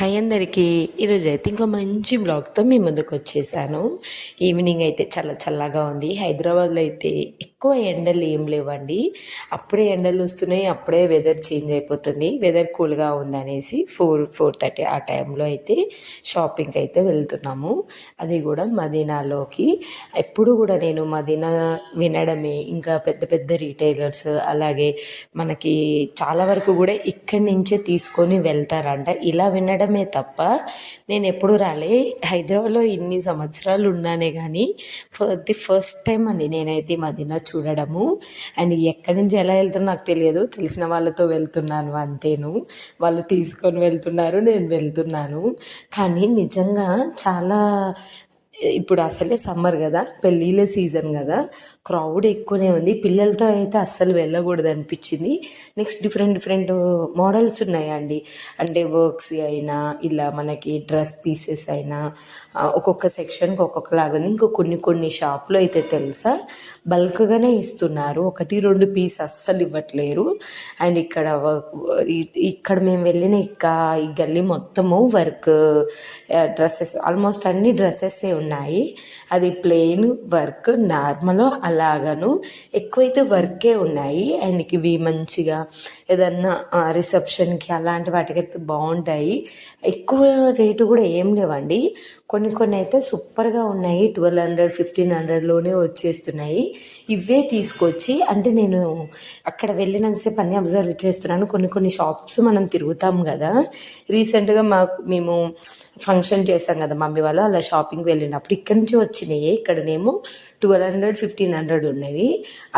Hi అందరికీ. ఈరోజు అయితే ఇంకా మంచి బ్లాగ్తో మీ ముందుకు వచ్చేసాను. ఈవినింగ్ అయితే చాలా చల్లగా ఉంది. హైదరాబాద్లో అయితే ఎక్కువ ఎండలు ఏం లేవండి. అప్పుడే ఎండలు వస్తున్నాయి, అప్పుడే వెదర్ చేంజ్ అయిపోతుంది. వెదర్ కూల్గా ఉందనేసి 4-4:30 ఆ టైంలో అయితే షాపింగ్కి అయితే వెళ్తున్నాము. అది కూడా మదీనాలోకి. ఎప్పుడు కూడా నేను మదీనా వినడమే, ఇంకా పెద్ద పెద్ద రీటైలర్స్ అలాగే మనకి చాలా వరకు కూడా ఇక్కడి నుంచే తీసుకొని వెళ్తారంట. ఇలా వినడమే తప్ప నేను ఎప్పుడు రాలే. హైదరాబాద్లో ఇన్ని సంవత్సరాలు ఉన్నానే కానీ ది ఫస్ట్ టైం అండి నేనైతే మదీనా చూడడము. అండ్ ఎక్కడి నుంచి ఎలా వెళ్తున్నా నాకు తెలియదు, తెలిసిన వాళ్ళతో వెళ్తున్నాను అంతేను. వాళ్ళు తీసుకొని వెళ్తున్నారు, నేను వెళ్తున్నాను. కానీ నిజంగా చాలా ఇప్పుడు అసలే సమ్మర్ కదా, పెళ్ళిళ్ళ సీజన్ కదా, క్రౌడ్ ఎక్కువనే ఉంది. పిల్లలతో అయితే అస్సలు వెళ్ళకూడదు అనిపించింది. నెక్స్ట్ డిఫరెంట్ డిఫరెంట్ మోడల్స్ ఉన్నాయండి. అంటే వర్క్స్ అయినా ఇలా మనకి డ్రెస్ పీసెస్ అయినా ఒక్కొక్క సెక్షన్కి ఒక్కొక్కలాగా ఉంది. ఇంకో కొన్ని కొన్ని షాప్లో అయితే తెలుసా బల్క్గానే ఇస్తున్నారు, 1-2 పీస్ అస్సలు ఇవ్వట్లేరు. అండ్ ఇక్కడ మేము వెళ్ళిన ఈ గల్లీ మొత్తము వర్క్ డ్రెస్సెస్, ఆల్మోస్ట్ అన్ని డ్రెస్సెసే ఉన్నాయి. అది ప్లెయిన్ వర్క్, నార్మల్ అలాగను ఎక్కువైతే వర్కే ఉన్నాయి. అండ్ ఇవి మంచిగా ఏదన్నా రిసెప్షన్కి అలాంటి వాటికైతే బాగుంటాయి. ఎక్కువ రేటు కూడా ఏం లేవండి. కొన్ని కొన్ని అయితే సూపర్గా ఉన్నాయి. 1200-1500లోనే వచ్చేస్తున్నాయి. ఇవే తీసుకొచ్చి అంటే నేను అక్కడ వెళ్ళినంతసేపు అన్నీ అబ్జర్వ్ చేస్తున్నాను. కొన్ని కొన్ని షాప్స్ మనం తిరుగుతాం కదా, రీసెంట్గా మేము ఫంక్షన్ చేస్తాం కదా మమ్మీ వాళ్ళు, అలా షాపింగ్కి వెళ్ళినప్పుడు ఇక్కడి నుంచి వచ్చినాయి. ఇక్కడనేమో 1200-1500 ఉన్నవి.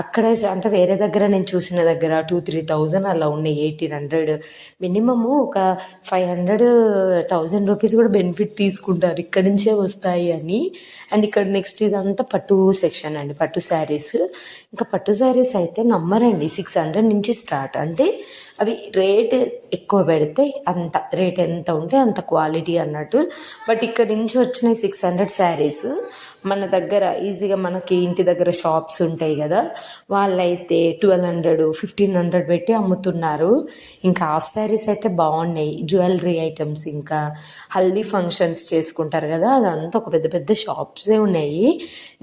అక్కడ అంటే వేరే దగ్గర నేను చూసిన దగ్గర 2-3 thousand అలా ఉన్నాయి. 1800 మినిమము ఒక 500-1000 రూపీస్ కూడా బెనిఫిట్ తీసుకుంటారు ఇక్కడి నుంచే వస్తాయి అని. అండ్ ఇక్కడ నెక్స్ట్ ఇదంతా పట్టు సెక్షన్ అండి, పట్టు శారీస్. ఇంకా పట్టు శారీస్ అయితే నమ్మరండి, 600 నుంచి స్టార్ట్. అంటే అవి రేట్ ఎక్కువ పెడితే అంత రేట్ ఎంత ఉంటే అంత క్వాలిటీ అన్నట్టు. బట్ ఇక్కడ నుంచి వచ్చిన 600 శారీస్ మన దగ్గర ఈజీగా మనకి ఇంటి దగ్గర షాప్స్ ఉంటాయి కదా, వాళ్ళైతే 1200-1500 పెట్టి అమ్ముతున్నారు. ఇంకా హాఫ్ శారీస్ అయితే బాగున్నాయి. జ్యువెలరీ ఐటమ్స్, ఇంకా హల్దీ ఫంక్షన్స్ చేసుకుంటారు కదా, అదంతా ఒక పెద్ద పెద్ద షాప్సే ఉన్నాయి.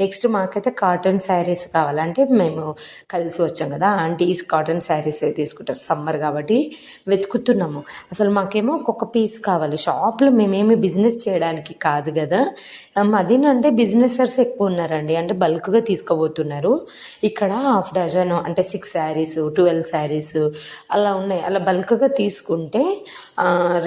నెక్స్ట్ మాకైతే కాటన్ శారీస్ కావాలంటే మేము కలిసి వచ్చాం కదా, ఆంటీస్ కాటన్ శారీస్ తీసుకుంటారు సమ్మర్ కాబట్టి వెతుకుతున్నాము. అసలు మాకేమో ఒక్కొక్క పీస్ కావాలి. షాప్లో మేమేమి బిజినెస్ చేయడానికి కాదు కదా, మదీనా బిజినెసర్స్ ఎక్కువ ఉన్నారండి, అంటే బల్క్గా తీసుకోబోతున్నారు. ఇక్కడ హాఫ్ డజన్ అంటే 6 శారీస్ 12 శారీస్ అలా ఉన్నాయి. అలా బల్క్గా తీసుకుంటే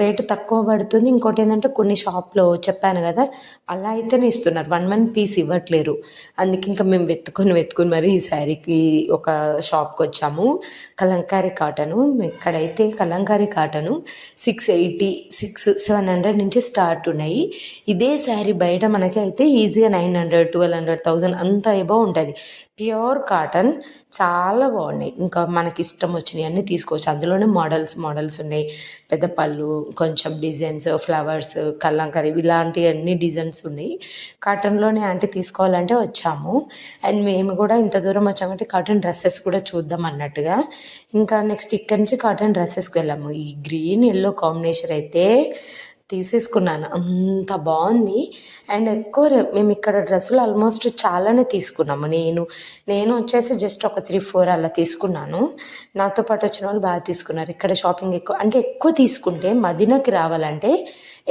రేటు తక్కువ పడుతుంది. ఇంకోటి ఏంటంటే కొన్ని షాప్లో చెప్పాను కదా అలా అయితేనే ఇస్తున్నారు, 1 పీస్ ఇవ్వట్లేరు. అందుకే ఇంకా మేము వెతుకుని మరి ఈ శారీకి ఒక షాప్కి వచ్చాము. కలంకారీ కాటను, ఇక్కడైతే కలంకారీ కాటను 680-700 నుంచి స్టార్ట్ ఉన్నాయి. ఇదే శారీ బయట మనకి అయితే ఈజీగా 900-1200-1000 అంత ఎబో ఉంటుంది. ప్యూర్ కాటన్ చాలా బాగున్నాయి. ఇంకా మనకి ఇష్టం వచ్చినవి అన్నీ తీసుకోవచ్చు. అందులోనే మోడల్స్ ఉన్నాయి. పెద్ద పళ్ళు, కొంచెం డిజైన్స్, ఫ్లవర్స్, కలంకారీ ఇలాంటివన్నీ డిజైన్స్ ఉన్నాయి. కాటన్లోనే అంటే తీసుకోవాలంటే వచ్చాము. అండ్ మేము కూడా ఇంత దూరం వచ్చామంటే కాటన్ డ్రెస్సెస్ కూడా చూద్దాం అన్నట్టుగా. ఇంకా నెక్స్ట్ ఇక్కడి నుంచి కాటన్ డ్రెస్సెస్కి వెళ్ళాము. ఈ గ్రీన్ ఎల్లో కాంబినేషన్ అయితే తీసేసుకున్నాను, అంత బాగుంది. అండ్ మేము ఇక్కడ డ్రెస్సులు ఆల్మోస్ట్ చాలానే తీసుకున్నాము. నేను వచ్చేసి జస్ట్ ఒక 3-4 అలా తీసుకున్నాను. నాతో పాటు వచ్చిన వాళ్ళు బాగా తీసుకున్నారు. ఇక్కడ షాపింగ్ ఎక్కువ తీసుకుంటే మదీనాకి రావాలంటే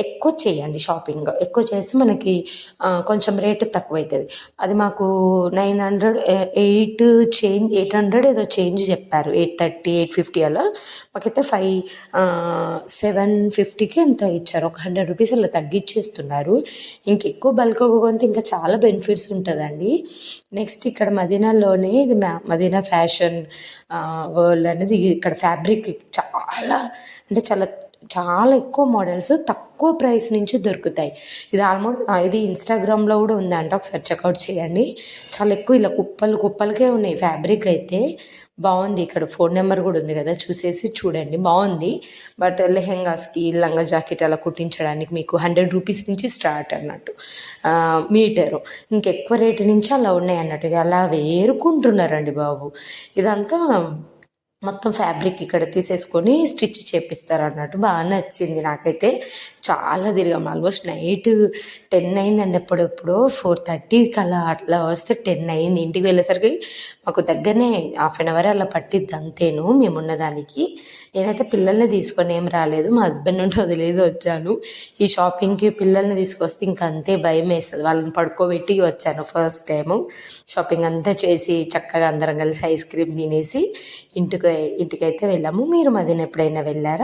ఎక్కువ చేయండి. షాపింగ్ ఎక్కువ చేస్తే మనకి కొంచెం రేటు తక్కువ అవుతుంది. అది మాకు 800 ఏదో చేంజ్ చెప్పారు, 830-850 అలా. మాకైతే 750కి ఎంత ఇచ్చారు, ఒక 100 రూపీస్ అలా తగ్గించేస్తున్నారు. ఇంకెక్కువ బల్క్గా కొంటే ఇంకా చాలా బెనిఫిట్స్ ఉంటుందండి. నెక్స్ట్ ఇక్కడ మదీనాలోనే ఇది మదీనా ఫ్యాషన్ వరల్డ్ అనేది, ఇక్కడ ఫ్యాబ్రిక్ చాలా అంటే చాలా ఎక్కువ మోడల్స్ తక్కువ ప్రైస్ నుంచి దొరుకుతాయి. ఇది ఇన్స్టాగ్రామ్లో కూడా ఉందంట, ఒకసారి చెక్అవుట్ చేయండి. చాలా ఎక్కువ ఇలా కుప్పలకే ఉన్నాయి. ఫ్యాబ్రిక్ అయితే బాగుంది. ఇక్కడ ఫోన్ నెంబర్ కూడా ఉంది కదా, చూసేసి చూడండి, బాగుంది. బట్ లెహెంగాస్కి లంగా జాకెట్ అలా కుట్టించడానికి మీకు 100 రూపీస్ నుంచి స్టార్ట్ అన్నట్టు మీటరు. ఇంకెక్కువ రేటు నుంచి అలా ఉన్నాయి అన్నట్టుగా అలా వేరుకుంటున్నారండి బాబు. ఇదంతా మొత్తం ఫ్యాబ్రిక్ ఇక్కడ తీసేసుకొని స్టిచ్ చేపిస్తారు అన్నట్టు. బాగా నచ్చింది నాకైతే. చాలా తిరిగాం, ఆల్మోస్ట్ నైట్ 10 అయిందండి. ఎప్పుడెప్పుడో 4:30 అలా అట్లా వస్తే 10 అయింది. ఇంటికి వెళ్ళేసరికి మాకు దగ్గరనే 1/2 అవర్ అలా పట్టిద్ది అంతేను మేమున్న దానికి. నేనైతే పిల్లల్ని తీసుకొని ఏం రాలేదు, మా హస్బెండ్ నుండి వదిలేసి వచ్చాను. ఈ షాపింగ్కి పిల్లల్ని తీసుకొస్తే ఇంకా అంతే భయం వేస్తుంది, వాళ్ళని పడుకోబెట్టి వచ్చాను ఫస్ట్ టైము. షాపింగ్ అంతా చేసి చక్కగా అందరం కలిసి ఐస్ క్రీమ్ తినేసి ఇంటికైతే వెళ్ళాము. మీరు మధ్యన ఎప్పుడైనా వెళ్ళారా?